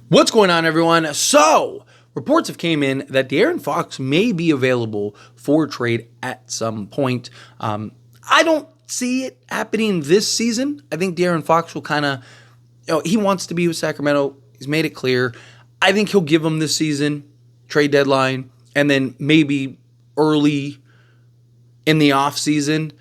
What's going on, everyone? So, reports have came in that De'Aaron Fox may be available for trade at some point. I don't see it happening this season. I think De'Aaron Fox will kind of, he wants to be with Sacramento. He's made it clear. I think he'll give them this season, trade deadline, and then maybe early in the offseason.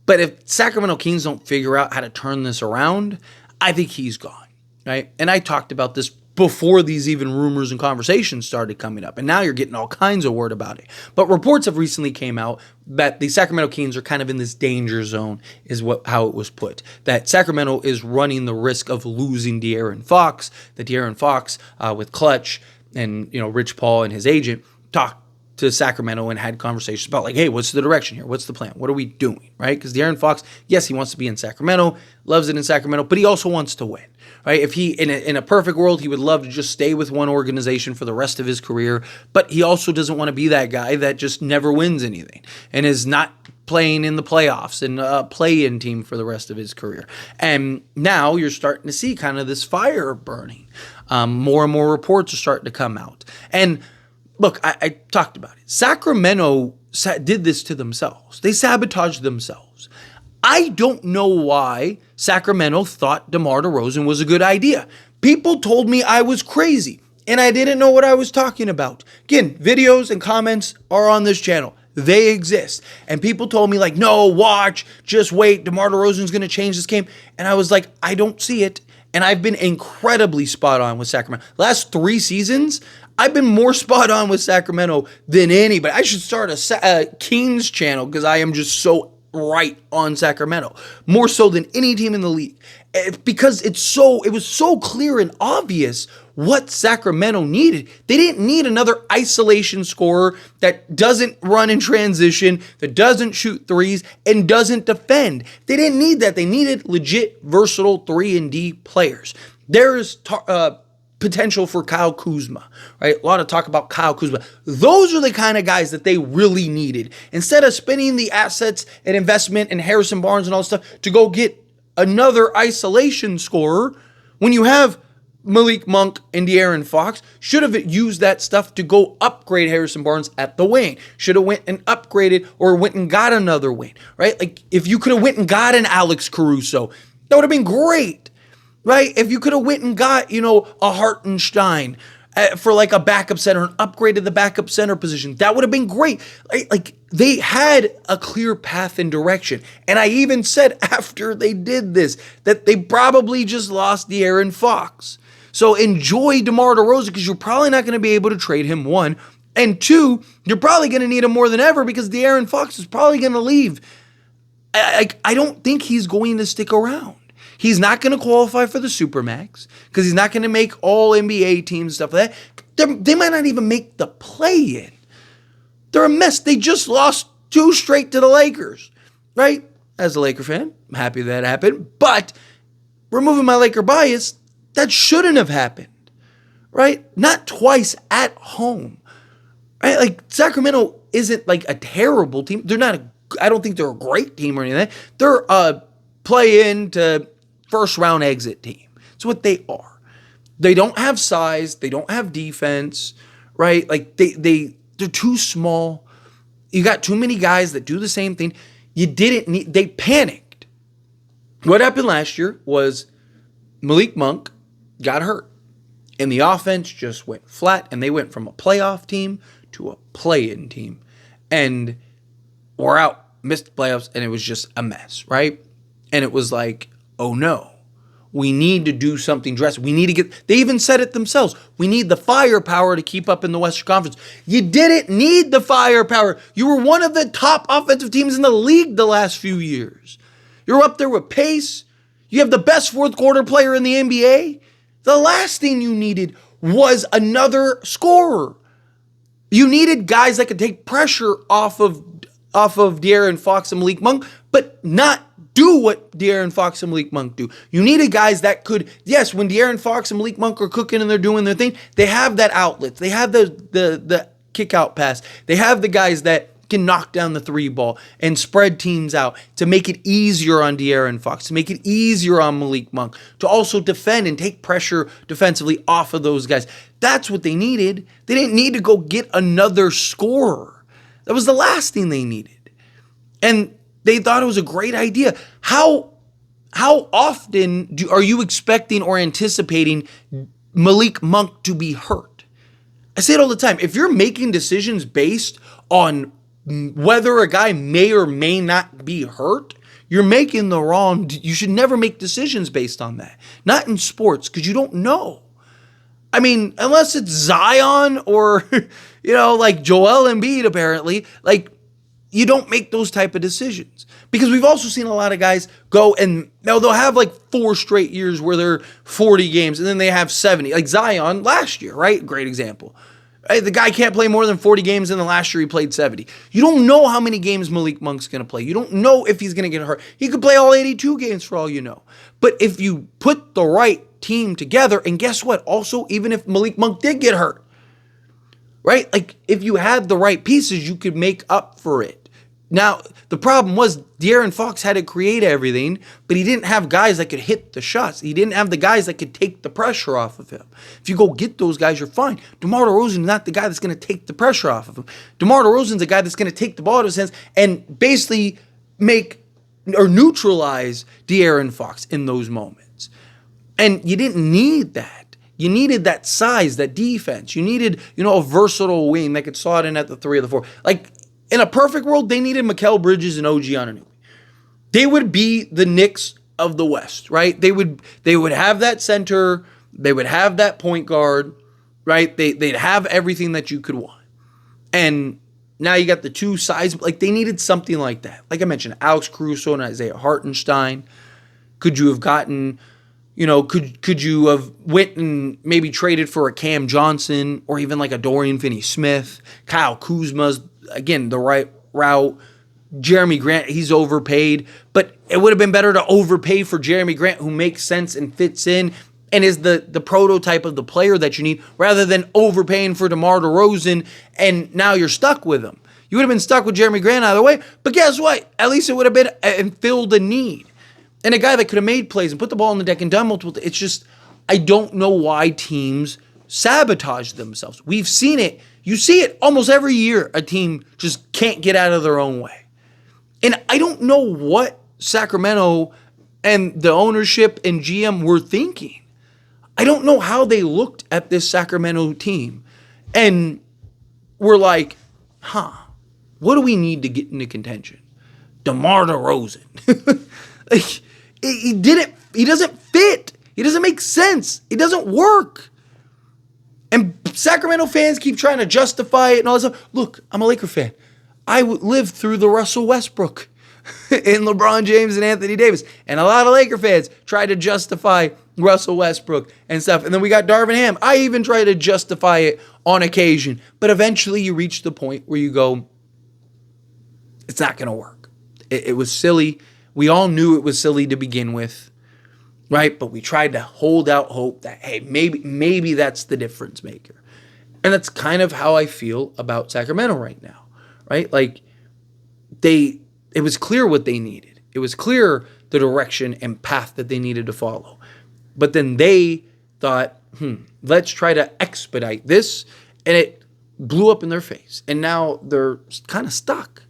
But if Sacramento Kings don't figure out how to turn this around, I think he's gone, right? And I talked about this before these even rumors and conversations started coming up. And now you're getting all kinds of word about it. But reports have recently came out that the Sacramento Kings are kind of in this danger zone, is how it was put. That Sacramento is running the risk of losing De'Aaron Fox. That De'Aaron Fox, with Clutch and Rich Paul and his agent, talked to Sacramento and had conversations about like, hey, what's the direction here? What's the plan? What are we doing, right? Because De'Aaron Fox, yes, he wants to be in Sacramento, loves it in Sacramento, but he also wants to win, right? If he, in a perfect world, he would love to just stay with one organization for the rest of his career, but he also doesn't want to be that guy that just never wins anything and is not playing in the playoffs and a play-in team for the rest of his career. And now you're starting to see kind of this fire burning. More and more reports are starting to come out. And look, I talked about it. Sacramento did this to themselves. They sabotaged themselves. I don't know why Sacramento thought Demar Derozan was a good idea. People told me I was crazy, and I didn't know what I was talking about. Again, videos and comments are on this channel. They exist. And people told me like, no, watch, just wait, DeMar DeRozan's going to change this game. And I was like, I don't see it. And I've been incredibly spot on with Sacramento. Last 3 seasons, I've been more spot on with Sacramento than anybody. I should start a Kings channel because I am just so right on Sacramento. More so than any team in the league. Because it was so clear and obvious what Sacramento needed. They didn't need another isolation scorer that doesn't run in transition, that doesn't shoot threes, and doesn't defend. They didn't need that. They needed legit, versatile 3-and-D players. There is potential for Kyle Kuzma, right? A lot of talk about Kyle Kuzma. Those are the kind of guys that they really needed. Instead of spending the assets and investment in Harrison Barnes and all this stuff to go get another isolation scorer, when you have Malik Monk and De'Aaron Fox, should have used that stuff to go upgrade Harrison Barnes at the wing. Should have went and upgraded or went and got another wing, right? Like if you could have went and got an Alex Caruso, that would have been great, right? If you could have went and got, a Hartenstein for like a backup center and upgraded the backup center position, that would have been great. Like they had a clear path and direction. And I even said after they did this that they probably just lost De'Aaron Fox. So enjoy DeMar DeRozan because you're probably not going to be able to trade him, 1. And 2, you're probably going to need him more than ever because De'Aaron Fox is probably going to leave. I don't think he's going to stick around. He's not going to qualify for the Supermax because he's not going to make all NBA teams and stuff like that. They might not even make the play-in. They're a mess. They just lost 2 straight to the Lakers, right? As a Laker fan, I'm happy that happened. But removing my Laker bias, that shouldn't have happened, right? Not twice at home, right? Like Sacramento isn't like a terrible team. I don't think they're a great team or anything. They're a play-in to first-round exit team. It's what they are. They don't have size. They don't have defense, right? Like they're too small. You got too many guys that do the same thing. They panicked. What happened last year was Malik Monk got hurt, and the offense just went flat, and they went from a playoff team to a play-in team, and we're out, missed the playoffs, and it was just a mess, right? And it was like, oh no, we need to do something drastic. They even said it themselves, we need the firepower to keep up in the Western Conference. You didn't need the firepower. You were one of the top offensive teams in the league the last few years. You're up there with pace. You have the best fourth quarter player in the NBA. The last thing you needed was another scorer. You needed guys that could take pressure off of De'Aaron Fox and Malik Monk, but not do what De'Aaron Fox and Malik Monk do. You needed guys that could, yes, when De'Aaron Fox and Malik Monk are cooking and they're doing their thing, they have that outlet. They have the kick out pass. They have the guys that can knock down the three ball and spread teams out, to make it easier on De'Aaron Fox, to make it easier on Malik Monk, to also defend and take pressure defensively off of those guys. That's what they needed. They didn't need to go get another scorer. That was the last thing they needed. And they thought it was a great idea. How often are you expecting or anticipating Malik Monk to be hurt? I say it all the time. If you're making decisions based on whether a guy may or may not be hurt, you're making the wrong. You should never make decisions based on that. Not in sports, because you don't know. I mean, unless it's Zion or, like Joel Embiid, apparently, like, you don't make those type of decisions. Because we've also seen a lot of guys go and they'll have like 4 straight years where they're 40 games and then they have 70. Like Zion last year, right? Great example. Right? The guy can't play more than 40 games, and then last year he played 70. You don't know how many games Malik Monk's going to play. You don't know if he's going to get hurt. He could play all 82 games for all you know. But if you put the right team together, and guess what? Also, even if Malik Monk did get hurt, right? Like, if you had the right pieces, you could make up for it. Now, the problem was De'Aaron Fox had to create everything, but he didn't have guys that could hit the shots. He didn't have the guys that could take the pressure off of him. If you go get those guys, you're fine. Demar Derozan is not the guy that's going to take the pressure off of him. Demar Derozan's the guy that's going to take the ball out of his hands and basically make or neutralize De'Aaron Fox in those moments. And you didn't need that. You needed that size, that defense. You needed, a versatile wing that could slot in at the 3 or the 4. Like, in a perfect world, they needed Mikal Bridges and OG Anunoby. They would be the Knicks of the West, right? They would have that center. They would have that point guard, right? They'd have everything that you could want. And now you got the 2 sides. Like, they needed something like that. Like I mentioned, Alex Caruso and Isaiah Hartenstein. Could you have gotten, could you have went and maybe traded for a Cam Johnson or even like a Dorian Finney-Smith? Kyle Kuzma's, again, the right route. Jeremy Grant, he's overpaid, but it would have been better to overpay for Jeremy Grant, who makes sense and fits in and is the prototype of the player that you need, rather than overpaying for DeMar DeRozan, and now you're stuck with him. You would have been stuck with Jeremy Grant either way, but guess what? At least it would have been and filled a need. And a guy that could have made plays and put the ball on the deck and done multiple things. It's just, I don't know why teams sabotage themselves. We've seen it. You see it almost every year. A team just can't get out of their own way. And I don't know what Sacramento and the ownership and GM were thinking. I don't know how they looked at this Sacramento team and were like, what do we need to get into contention? DeMar DeRozan. Like, he doesn't fit. He doesn't make sense. It doesn't work. And Sacramento fans keep trying to justify it and all this stuff. Look, I'm a Laker fan. I lived through the Russell Westbrook and LeBron James and Anthony Davis. And a lot of Laker fans tried to justify Russell Westbrook and stuff. And then we got Darvin Ham. I even try to justify it on occasion. But eventually you reach the point where you go, it's not going to work. It was silly. We all knew it was silly to begin with, right? But we tried to hold out hope that, hey, maybe that's the difference maker. And that's kind of how I feel about Sacramento right now, right? Like, it was clear what they needed. It was clear the direction and path that they needed to follow. But then they thought, let's try to expedite this. And it blew up in their face. And now they're kind of stuck.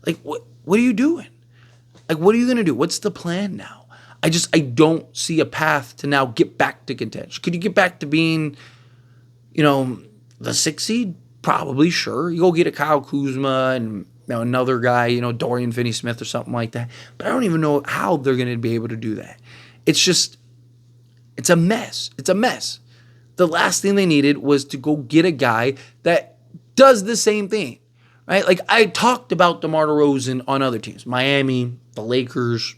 Like, what are you doing? Like, what are you going to do? What's the plan now? I don't see a path to now get back to contention. Could you get back to being, the 6th seed? Probably, sure. You go get a Kyle Kuzma and another guy, Dorian Finney-Smith or something like that. But I don't even know how they're going to be able to do that. It's a mess. It's a mess. The last thing they needed was to go get a guy that does the same thing, right? Like, I talked about DeMar DeRozan on other teams, Miami, the Lakers,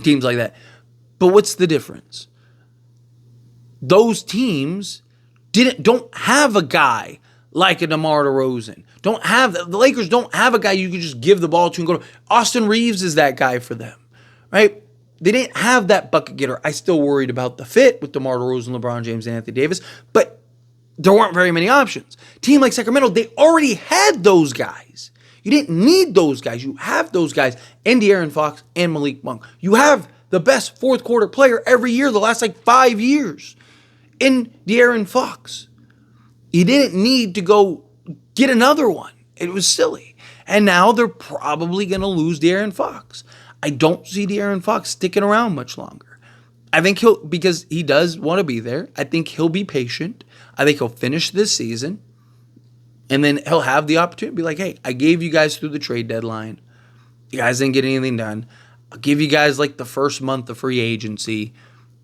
teams like that. But what's the difference? Those teams don't have a guy like a DeMar DeRozan. The Lakers don't have a guy you can just give the ball to and go to. Austin Reeves is that guy for them, right? They didn't have that bucket getter. I still worried about the fit with DeMar DeRozan, LeBron James, and Anthony Davis, but there weren't very many options. Team like Sacramento, they already had those guys. You didn't need those guys. You have those guys and De'Aaron Fox and Malik Monk. You have the best fourth quarter player every year the last 5 years in De'Aaron Fox. You didn't need to go get another one. It was silly. And now they're probably going to lose De'Aaron Fox. I don't see De'Aaron Fox sticking around much longer. I think because he does want to be there. I think he'll be patient. I think he'll finish this season. And then he'll have the opportunity to be like, hey, I gave you guys through the trade deadline. You guys didn't get anything done. I'll give you guys the first month of free agency.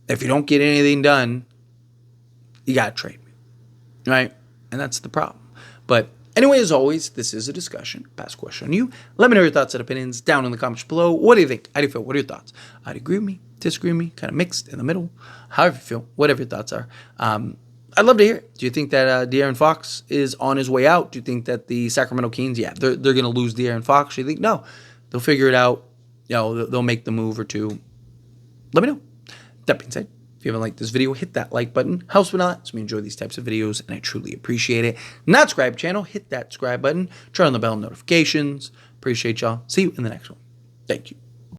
If you don't get anything done, you got to trade me. Right? And that's the problem. But anyway, as always, this is a discussion. Pass a question on you. Let me know your thoughts and opinions down in the comments below. What do you think? How do you feel? What are your thoughts? Do you agree with me? Disagree with me? Kind of mixed in the middle? However you feel. Whatever your thoughts are. I'd love to hear it. Do you think that De'Aaron Fox is on his way out? Do you think that the Sacramento Kings, they're going to lose De'Aaron Fox? Do you think? No. They'll figure it out. They'll make the move or two. Let me know. That being said, if you haven't liked this video, hit that like button. Helps me a lot. So we enjoy these types of videos, and I truly appreciate it. Not subscribe to the channel, hit that subscribe button. Turn on the bell notifications. Appreciate y'all. See you in the next one. Thank you.